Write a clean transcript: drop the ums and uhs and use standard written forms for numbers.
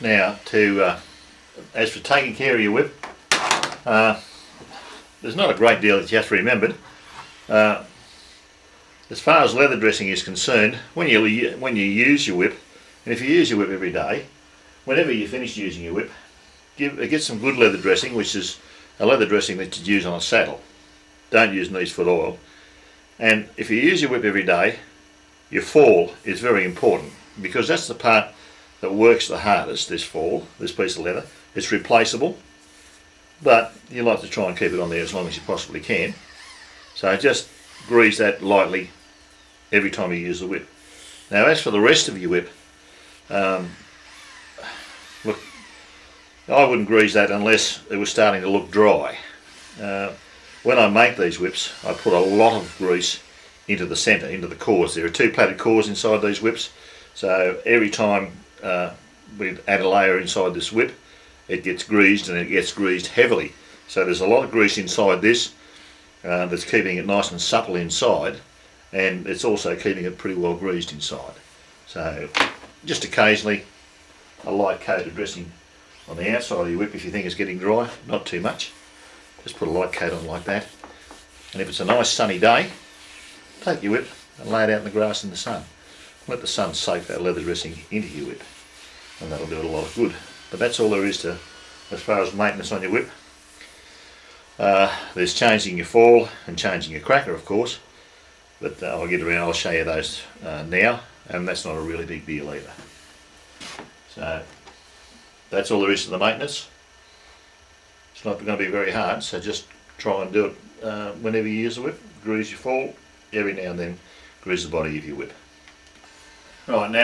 Now, as for taking care of your whip, there's not a great deal that you have to remember. As far as leather dressing is concerned, when you use your whip, and if you use your whip every day, whenever you finish using your whip, get some good leather dressing, which is a leather dressing that you'd use on a saddle. Don't use neat's foot oil. And if you use your whip every day, your fall is very important, because that's the part that works the hardest. This piece of leather, it's replaceable, but you like to try and keep it on there as long as you possibly can. So just grease that lightly every time you use the whip. Now, as for the rest of your whip, look, I wouldn't grease that unless it was starting to look dry. When I make these whips, I put a lot of grease into the centre, into the cores. There are two plaited cores inside these whips, so every time we add a layer inside this whip, it gets greased, and it gets greased heavily. So there's a lot of grease inside this that's keeping it nice and supple inside, and it's also keeping it pretty well greased inside. So just occasionally a light coat of dressing on the outside of your whip if you think it's getting dry, not too much. Just put a light coat on like that. And if it's a nice sunny day, take your whip and lay it out in the grass in the sun. Let the sun soak that leather dressing into your whip, and that'll do it a lot of good. But that's all there is to as far as maintenance on your whip. There's changing your fall and changing your cracker, of course, but I'll get around, I'll show you those now, and that's not a really big deal either. So that's all there is to the maintenance. It's not going to be very hard, so just try and do it whenever you use the whip. Grease your fall, every now and then grease the body of your whip. Right, now